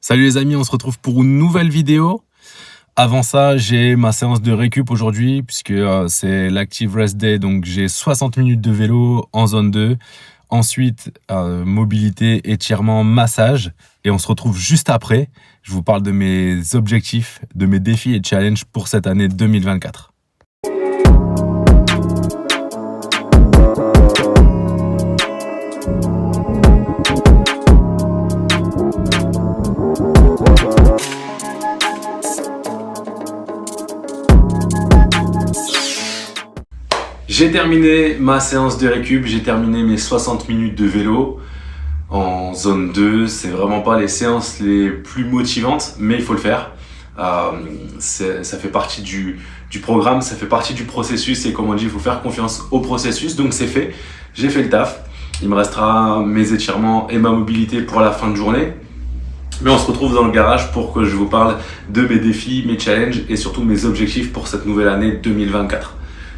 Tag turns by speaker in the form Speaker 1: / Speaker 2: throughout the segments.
Speaker 1: Salut les amis, on se retrouve pour une nouvelle vidéo. Avant ça, j'ai ma séance de récup aujourd'hui puisque c'est l'Active Rest Day, donc j'ai 60 minutes de vélo en zone 2. Ensuite, mobilité, étirement, massage. Et on se retrouve juste après. Je vous parle de mes objectifs, de mes défis et challenges pour cette année 2024. J'ai terminé ma séance de récup, j'ai terminé mes 60 minutes de vélo en zone 2. C'est vraiment pas les séances les plus motivantes, mais il faut le faire. Ça fait partie du programme, ça fait partie du processus et comme on dit, il faut faire confiance au processus. Donc c'est fait, j'ai fait le taf. Il me restera mes étirements et ma mobilité pour la fin de journée. Mais on se retrouve dans le garage pour que je vous parle de mes défis, mes challenges et surtout mes objectifs pour cette nouvelle année 2024.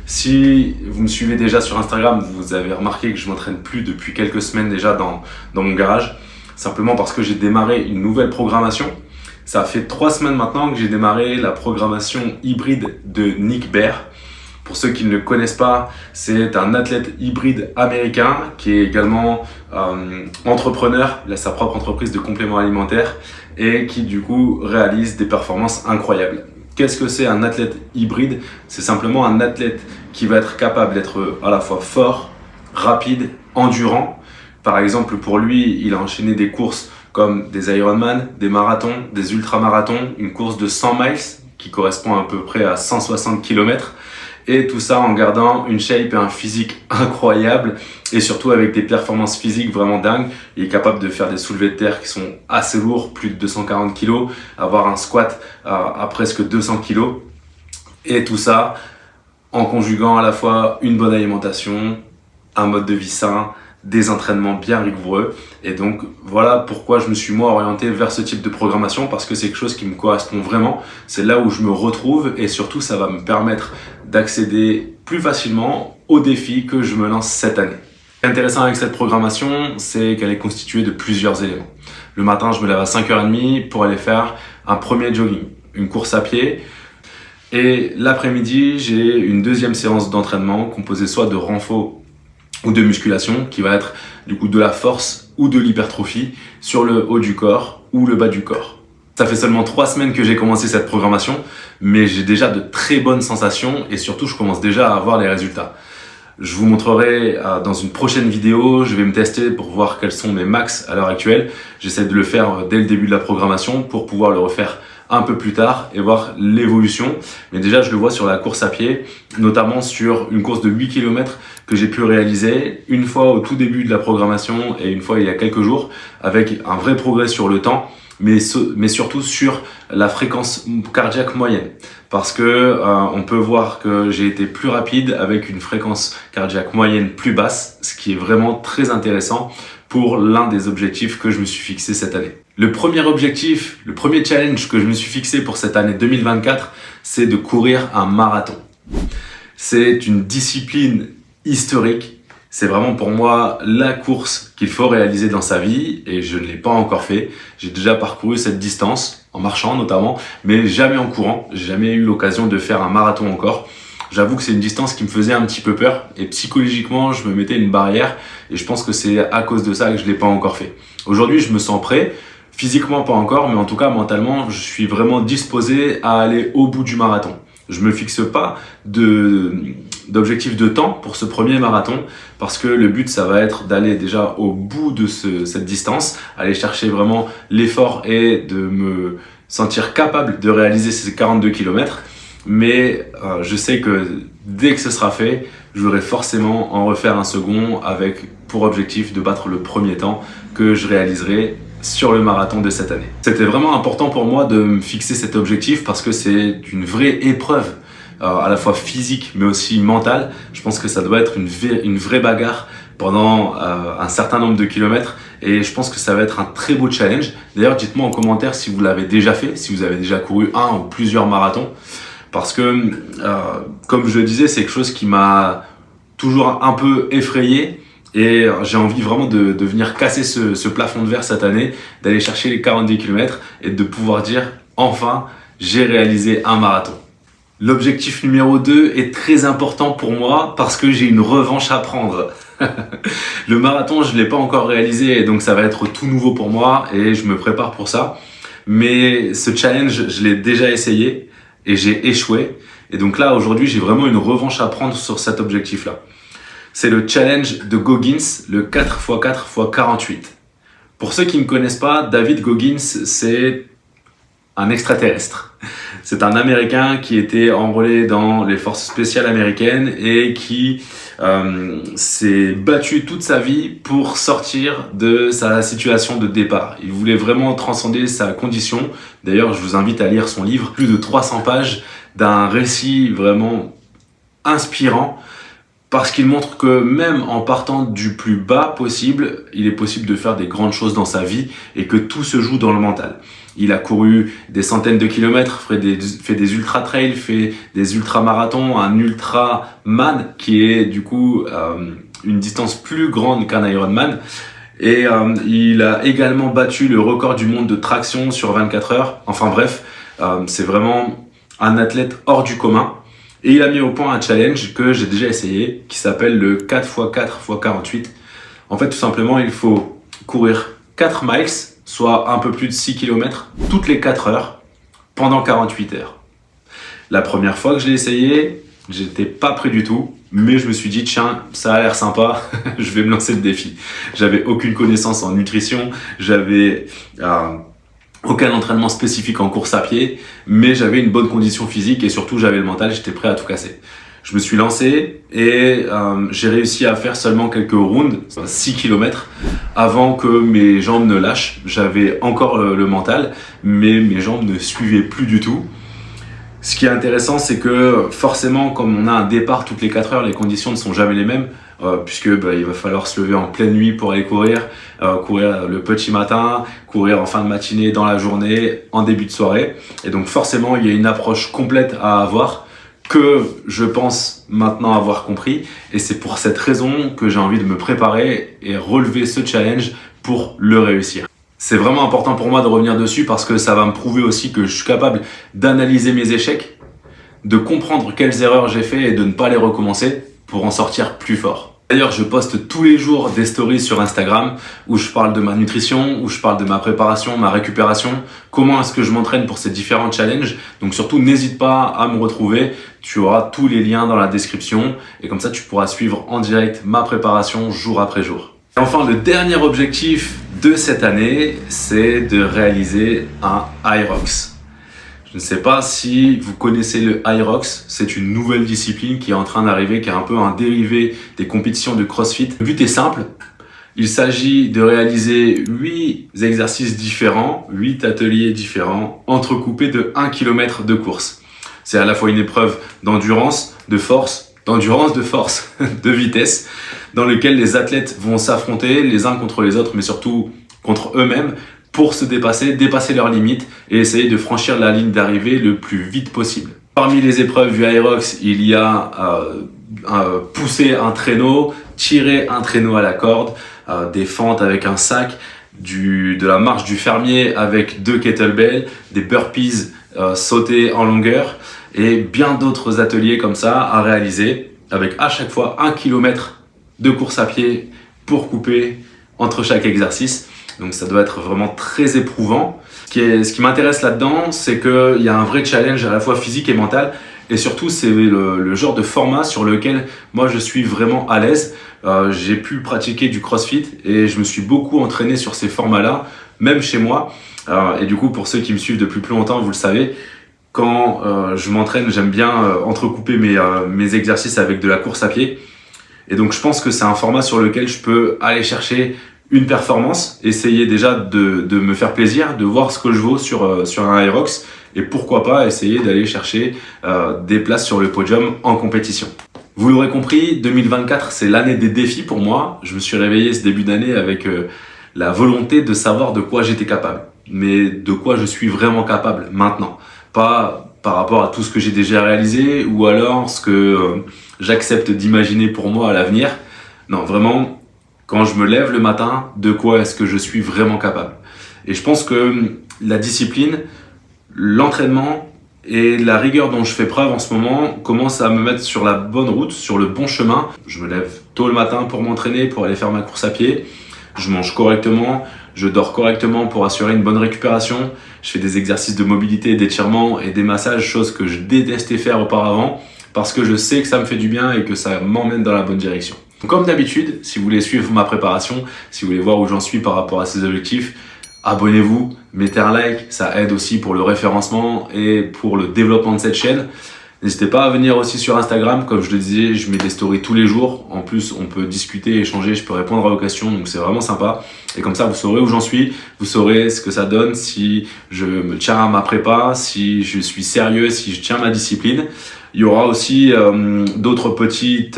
Speaker 1: Si vous me suivez déjà sur Instagram, vous avez remarqué que je m'entraîne plus depuis quelques semaines déjà dans mon garage, simplement parce que j'ai démarré une nouvelle programmation. Ça fait 3 semaines maintenant que j'ai démarré la programmation hybride de Nick Bare. Pour ceux qui ne le connaissent pas, c'est un athlète hybride américain qui est également entrepreneur. Il a sa propre entreprise de compléments alimentaires et qui du coup réalise des performances incroyables. Qu'est-ce que c'est un athlète hybride? C'est simplement un athlète qui va être capable d'être à la fois fort, rapide, endurant. Par exemple, pour lui, il a enchaîné des courses comme des Ironman, des marathons, des ultramarathons, une course de 100 miles qui correspond à peu près à 160 km. Et tout ça en gardant une shape et un physique incroyable et surtout avec des performances physiques vraiment dingues. Il est capable de faire des soulevés de terre qui sont assez lourds, plus de 240 kg, avoir un squat à presque 200 kg. Et tout ça en conjuguant à la fois une bonne alimentation, un mode de vie sain, des entraînements bien rigoureux. Et donc voilà pourquoi je me suis moi orienté vers ce type de programmation, parce que c'est quelque chose qui me correspond vraiment, c'est là où je me retrouve et surtout ça va me permettre d'accéder plus facilement aux défis que je me lance cette année. Ce qui est intéressant avec cette programmation, c'est qu'elle est constituée de plusieurs éléments. Le matin, je me lève à 5h30 pour aller faire un premier jogging, une course à pied. Et l'après-midi, j'ai une deuxième séance d'entraînement composée soit de renfort ou de musculation qui va être du coup de la force ou de l'hypertrophie sur le haut du corps ou le bas du corps. Ça fait seulement 3 semaines que j'ai commencé cette programmation, mais j'ai déjà de très bonnes sensations et surtout je commence déjà à avoir les résultats. Je vous montrerai dans une prochaine vidéo, je vais me tester pour voir quels sont mes max à l'heure actuelle. J'essaie de le faire dès le début de la programmation pour pouvoir le refaire un peu plus tard et voir l'évolution. Mais déjà, je le vois sur la course à pied, notamment sur une course de 8 km que j'ai pu réaliser une fois au tout début de la programmation et une fois il y a quelques jours, avec un vrai progrès sur le temps, mais surtout sur la fréquence cardiaque moyenne. Parce que on peut voir que j'ai été plus rapide avec une fréquence cardiaque moyenne plus basse, ce qui est vraiment très intéressant pour l'un des objectifs que je me suis fixé cette année. Le premier objectif, le premier challenge que je me suis fixé pour cette année 2024, c'est de courir un marathon. C'est une discipline historique. C'est vraiment pour moi la course qu'il faut réaliser dans sa vie et je ne l'ai pas encore fait. J'ai déjà parcouru cette distance, en marchant notamment, mais jamais en courant. J'ai jamais eu l'occasion de faire un marathon encore. J'avoue que c'est une distance qui me faisait un petit peu peur et psychologiquement, je me mettais une barrière et je pense que c'est à cause de ça que je ne l'ai pas encore fait. Aujourd'hui, je me sens prêt. Physiquement, pas encore, mais en tout cas, mentalement, je suis vraiment disposé à aller au bout du marathon. Je me fixe pas d'objectif de temps pour ce premier marathon parce que le but, ça va être d'aller déjà au bout de cette distance, aller chercher vraiment l'effort et de me sentir capable de réaliser ces 42 km. Mais je sais que dès que ce sera fait, je voudrais forcément en refaire un second avec pour objectif de battre le premier temps que je réaliserai sur le marathon de cette année. C'était vraiment important pour moi de me fixer cet objectif parce que c'est une vraie épreuve, à la fois physique mais aussi mentale. Je pense que ça doit être une vraie bagarre pendant un certain nombre de kilomètres et je pense que ça va être un très beau challenge. D'ailleurs, dites-moi en commentaire si vous l'avez déjà fait, si vous avez déjà couru un ou plusieurs marathons. Parce que, comme je le disais, c'est quelque chose qui m'a toujours un peu effrayé Et j'ai envie vraiment de venir casser ce plafond de verre cette année, d'aller chercher les 42 km et de pouvoir dire enfin j'ai réalisé un marathon. L'objectif numéro 2 est très important pour moi parce que j'ai une revanche à prendre. Le marathon, je ne l'ai pas encore réalisé, donc ça va être tout nouveau pour moi et je me prépare pour ça. Mais ce challenge, je l'ai déjà essayé et j'ai échoué. Et donc là, aujourd'hui, j'ai vraiment une revanche à prendre sur cet objectif-là. C'est le challenge de Goggins, le 4x4x48. Pour ceux qui ne connaissent pas, David Goggins, c'est un extraterrestre. C'est un Américain qui était enrôlé dans les forces spéciales américaines et qui s'est battu toute sa vie pour sortir de sa situation de départ. Il voulait vraiment transcender sa condition. D'ailleurs, je vous invite à lire son livre, plus de 300 pages d'un récit vraiment inspirant, parce qu'il montre que même en partant du plus bas possible, il est possible de faire des grandes choses dans sa vie et que tout se joue dans le mental. Il a couru des centaines de kilomètres, fait des ultra-trails, fait des ultra-marathons, un ultra-man qui est du coup une distance plus grande qu'un Ironman. Et il a également battu le record du monde de traction sur 24 heures. Enfin bref, c'est vraiment un athlète hors du commun. Et il a mis au point un challenge que j'ai déjà essayé, qui s'appelle le 4x4x48. En fait, tout simplement, il faut courir 4 miles, soit un peu plus de 6 km, toutes les 4 heures, pendant 48 heures. La première fois que je l'ai essayé, j'étais pas prêt du tout, mais je me suis dit, tiens, ça a l'air sympa, je vais me lancer le défi. J'avais aucune connaissance en nutrition, j'avais aucun entraînement spécifique en course à pied, mais j'avais une bonne condition physique et surtout j'avais le mental, j'étais prêt à tout casser. Je me suis lancé et j'ai réussi à faire seulement quelques rounds, 6 km, avant que mes jambes ne lâchent. J'avais encore le mental, mais mes jambes ne suivaient plus du tout. Ce qui est intéressant, c'est que forcément, comme on a un départ toutes les 4 heures, les conditions ne sont jamais les mêmes, puisque il va falloir se lever en pleine nuit pour aller courir, courir le petit matin, courir en fin de matinée, dans la journée, en début de soirée. Et donc forcément, il y a une approche complète à avoir que je pense maintenant avoir compris. Et c'est pour cette raison que j'ai envie de me préparer et relever ce challenge pour le réussir. C'est vraiment important pour moi de revenir dessus parce que ça va me prouver aussi que je suis capable d'analyser mes échecs, de comprendre quelles erreurs j'ai fait et de ne pas les recommencer pour en sortir plus fort. D'ailleurs, je poste tous les jours des stories sur Instagram où je parle de ma nutrition, où je parle de ma préparation, ma récupération, comment est-ce que je m'entraîne pour ces différents challenges. Donc surtout, n'hésite pas à me retrouver, tu auras tous les liens dans la description et comme ça, tu pourras suivre en direct ma préparation jour après jour. Et enfin, le dernier objectif de cette année, c'est de réaliser un Hyrox. Je ne sais pas si vous connaissez le Hyrox, c'est une nouvelle discipline qui est en train d'arriver, qui est un peu un dérivé des compétitions de CrossFit. Le but est simple, il s'agit de réaliser 8 exercices différents, 8 ateliers différents, entrecoupés de 1 km de course. C'est à la fois une épreuve d'endurance, de force, de vitesse, dans lequel les athlètes vont s'affronter les uns contre les autres, mais surtout contre eux-mêmes, pour se dépasser leurs limites et essayer de franchir la ligne d'arrivée le plus vite possible. Parmi les épreuves du Hyrox, il y a pousser un traîneau, tirer un traîneau à la corde, des fentes avec un sac, de la marche du fermier avec 2 kettlebells, des burpees sautés en longueur et bien d'autres ateliers comme ça à réaliser avec à chaque fois 1 km de course à pied pour couper entre chaque exercice. Donc ça doit être vraiment très éprouvant. Ce qui m'intéresse là-dedans, c'est qu'il y a un vrai challenge à la fois physique et mental. Et surtout, c'est le genre de format sur lequel moi je suis vraiment à l'aise. J'ai pu pratiquer du CrossFit et je me suis beaucoup entraîné sur ces formats-là, même chez moi. Et du coup, pour ceux qui me suivent depuis plus longtemps, vous le savez, quand je m'entraîne, j'aime bien entrecouper mes exercices avec de la course à pied. Et donc je pense que c'est un format sur lequel je peux aller chercher une performance, essayer déjà de me faire plaisir, de voir ce que je vaux sur un Hyrox et pourquoi pas essayer d'aller chercher des places sur le podium en compétition. Vous l'aurez compris, 2024 c'est l'année des défis pour moi. Je me suis réveillé ce début d'année avec la volonté de savoir de quoi j'étais capable, mais de quoi je suis vraiment capable maintenant. Pas par rapport à tout ce que j'ai déjà réalisé ou alors ce que j'accepte d'imaginer pour moi à l'avenir. Non, vraiment quand je me lève le matin, de quoi est-ce que je suis vraiment capable. Et je pense que la discipline, l'entraînement et la rigueur dont je fais preuve en ce moment commencent à me mettre sur la bonne route, sur le bon chemin. Je me lève tôt le matin pour m'entraîner, pour aller faire ma course à pied. Je mange correctement, je dors correctement pour assurer une bonne récupération. Je fais des exercices de mobilité, d'étirement et des massages, choses que je détestais faire auparavant parce que je sais que ça me fait du bien et que ça m'emmène dans la bonne direction. Comme d'habitude, si vous voulez suivre ma préparation, si vous voulez voir où j'en suis par rapport à ces objectifs, abonnez-vous, mettez un like, ça aide aussi pour le référencement et pour le développement de cette chaîne. N'hésitez pas à venir aussi sur Instagram, comme je le disais, je mets des stories tous les jours. En plus, on peut discuter, échanger, je peux répondre à vos questions, donc c'est vraiment sympa. Et comme ça, vous saurez où j'en suis, vous saurez ce que ça donne si je me tiens à ma prépa, si je suis sérieux, si je tiens ma discipline. Il y aura aussi d'autres petits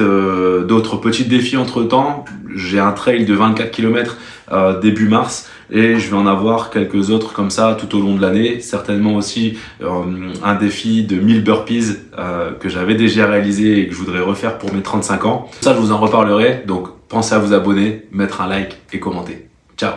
Speaker 1: défis entre temps. J'ai un trail de 24 km début mars et je vais en avoir quelques autres comme ça tout au long de l'année. Certainement aussi un défi de 1000 burpees que j'avais déjà réalisé et que je voudrais refaire pour mes 35 ans. Ça, je vous en reparlerai. Donc, pensez à vous abonner, mettre un like et commenter. Ciao!